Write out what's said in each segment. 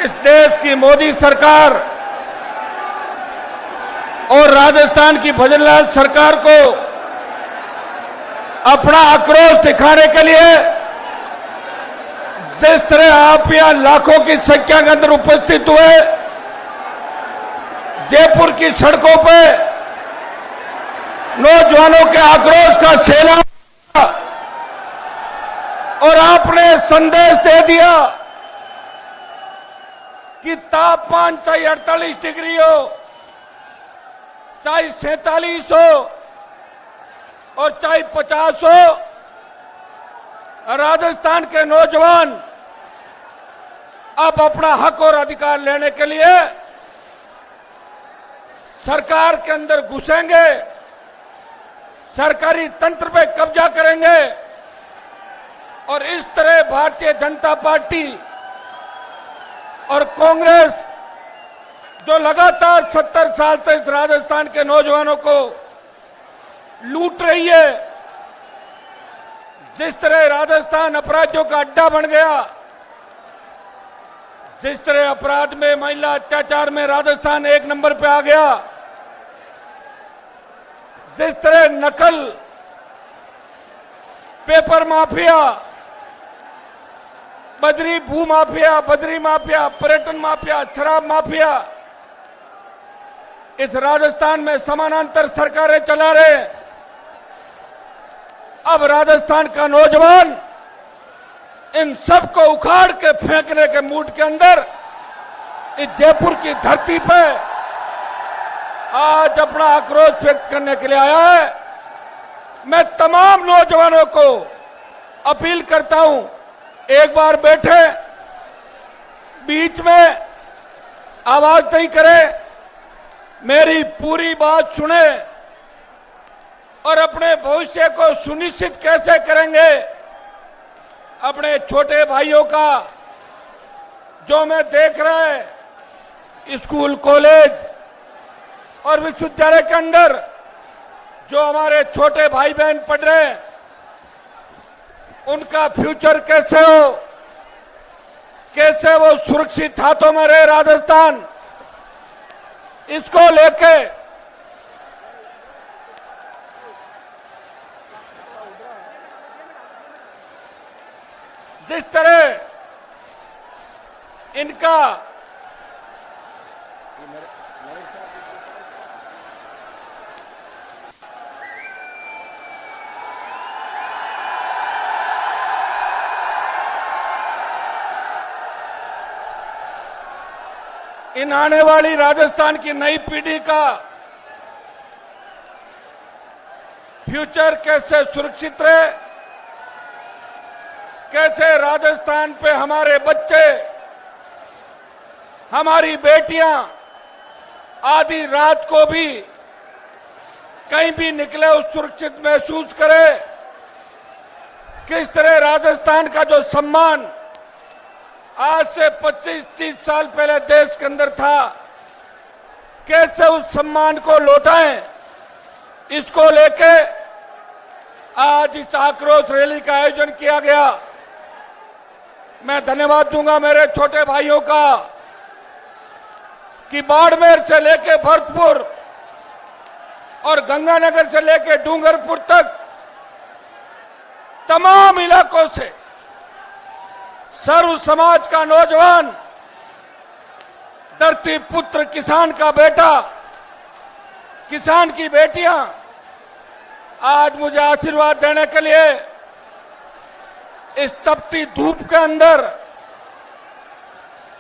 इस देश की मोदी सरकार और राजस्थान की भजनलाल सरकार को अपना आक्रोश दिखाने के लिए जिस तरह आप यहां लाखों की संख्या के अंदर उपस्थित हुए, जयपुर की सड़कों पे नौजवानों के आक्रोश का सैलाब और आपने संदेश दे दिया कि तापमान चाहे 48 डिग्री हो, चाहे 47 हो और चाहे 50 हो, राजस्थान के नौजवान अब अपना हक और अधिकार लेने के लिए सरकार के अंदर घुसेंगे, सरकारी तंत्र पे कब्जा करेंगे और इस तरह भारतीय जनता पार्टी और कांग्रेस जो लगातार 70 साल से इस राजस्थान के नौजवानों को लूट रही है, जिस तरह राजस्थान अपराधियों का अड्डा बन गया, जिस तरह अपराध में, महिला अत्याचार में राजस्थान 1 नंबर पे आ गया, जिस तरह नकल, पेपर माफिया, बजरी भू माफिया, बजरी माफिया, पर्यटन माफिया, शराब माफिया इस राजस्थान में समानांतर सरकारें चला रहे। अब राजस्थान का नौजवान इन सब को उखाड़ के फेंकने के मूड के अंदर इस जयपुर की धरती पे आज अपना आक्रोश व्यक्त करने के लिए आया है। मैं तमाम नौजवानों को अपील करता हूं, एक बार बैठे, बीच में आवाज नहीं करें, मेरी पूरी बात सुने और अपने भविष्य को सुनिश्चित कैसे करेंगे। अपने छोटे भाइयों का जो मैं देख रहा है स्कूल, कॉलेज और विश्वविद्यालय के अंदर जो हमारे छोटे भाई बहन पढ़ रहे हैं, उनका फ्यूचर कैसे हो, कैसे वो सुरक्षित हाथों में रहे राजस्थान, इसको लेके जिस तरह इनका इन आने वाली राजस्थान की नई पीढ़ी का फ्यूचर कैसे सुरक्षित रहे, कैसे राजस्थान पे हमारे बच्चे, हमारी बेटियां आधी रात को भी कहीं भी निकले उस सुरक्षित महसूस करें। किस तरह राजस्थान का जो सम्मान आज से 25-30 साल पहले देश के अंदर था, कैसे उस सम्मान को लौटाएं, इसको लेके आज इस आक्रोश रैली का आयोजन किया गया। मैं धन्यवाद दूंगा मेरे छोटे भाइयों का कि बाड़मेर से लेके भरतपुर और गंगानगर से लेके डूंगरपुर तक तमाम इलाकों से सर्व समाज का नौजवान, धरती पुत्र, किसान का बेटा, किसान की बेटियां आज मुझे आशीर्वाद देने के लिए इस तपती धूप के अंदर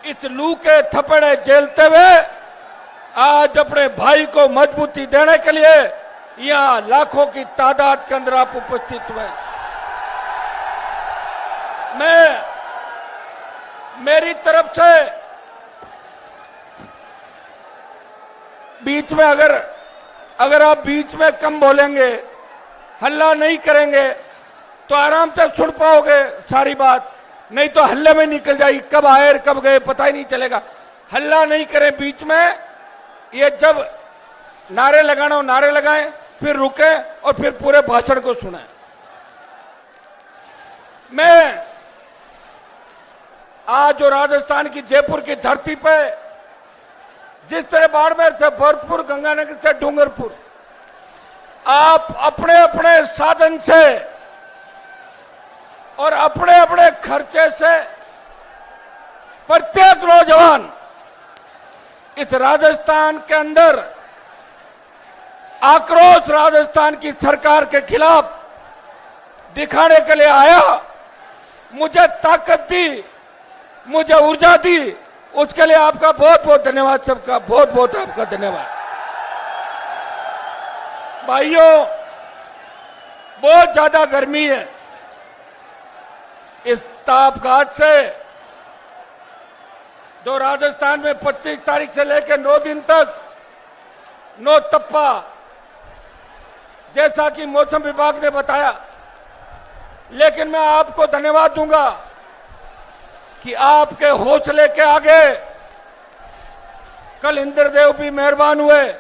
इस लू के थपड़े झेलते हुए आज अपने भाई को मजबूती देने के लिए यहां लाखों की तादाद के अंदर आप उपस्थित हुए। मेरी तरफ से बीच में अगर आप बीच में कम बोलेंगे, हल्ला नहीं करेंगे तो आराम से सुन पाओगे सारी बात, नहीं तो हल्ले में निकल जाएगी, कब आए कब गए पता ही नहीं चलेगा। हल्ला नहीं करें बीच में, ये जब नारे लगाना हो नारे लगाएं, फिर रुके और फिर पूरे भाषण को सुने। मैं आज जो राजस्थान की जयपुर की धरती पे जिस तरह बाड़मेर से भरतपुर, गंगानगर से डूंगरपुर, आप अपने अपने साधन से और अपने अपने खर्चे से प्रत्येक नौजवान इस राजस्थान के अंदर आक्रोश राजस्थान की सरकार के खिलाफ दिखाने के लिए आया, मुझे ताकत दी, मुझे ऊर्जा दी, उसके लिए आपका बहुत बहुत धन्यवाद। सबका बहुत बहुत आपका धन्यवाद। भाइयों, बहुत ज्यादा गर्मी है। इस तापघात से जो राजस्थान में 25 तारीख से लेकर 9 दिन तक नो तप्पा, जैसा कि मौसम विभाग ने बताया, लेकिन मैं आपको धन्यवाद दूंगा कि आपके हौसले के आगे कल इंद्रदेव भी मेहरबान हुए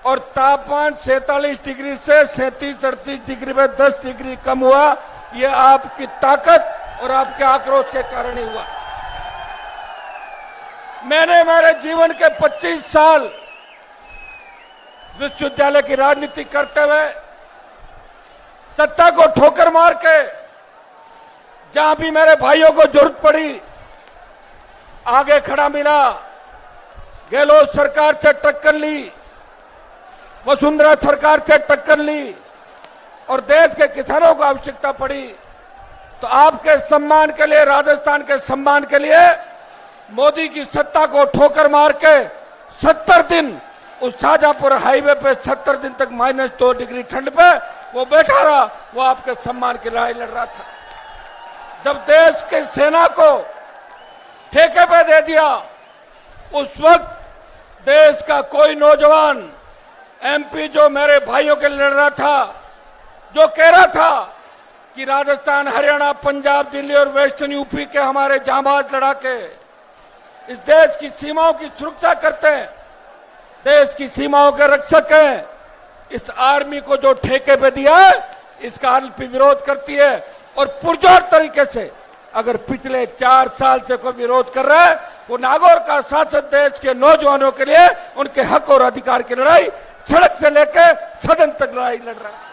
और तापमान 47 डिग्री से 37-38 डिग्री में 10 डिग्री कम हुआ। ये आपकी ताकत और आपके आक्रोश के कारण ही हुआ। मैंने मेरे जीवन के 25 साल विश्वविद्यालय की राजनीति करते हुए सत्ता को ठोकर मार के जहां भी मेरे भाइयों को जरूरत पड़ी आगे खड़ा मिला। गहलोत सरकार से टक्कर ली, वसुंधरा सरकार से टक्कर ली और देश के किसानों को आवश्यकता पड़ी तो आपके सम्मान के लिए, राजस्थान के सम्मान के लिए मोदी की सत्ता को ठोकर मार के 70 दिन उस शाहजहांपुर हाईवे पे 70 दिन तक -2 डिग्री ठंड पे वो बैठा रहा। वो आपके सम्मान की लड़ाई लड़ रहा था। जब देश की सेना को ठेके पे दे दिया, उस वक्त देश का कोई नौजवान एमपी जो मेरे भाइयों के लिए लड़ रहा था, जो कह रहा था कि राजस्थान, हरियाणा, पंजाब, दिल्ली और वेस्टर्न यूपी के हमारे जांबाज लड़ाके इस देश की सीमाओं की सुरक्षा करते हैं, देश की सीमाओं के रक्षक हैं, इस आर्मी को जो ठेके पे दिया है इसका आरएलपी विरोध करती है। और पुरजोर तरीके से अगर पिछले 4 साल से कोई विरोध कर रहा है, वो नागौर का शासक देश के नौजवानों के लिए उनके हक और अधिकार की लड़ाई सड़क से लेकर सदन तक लड़ाई लड़ रहा है।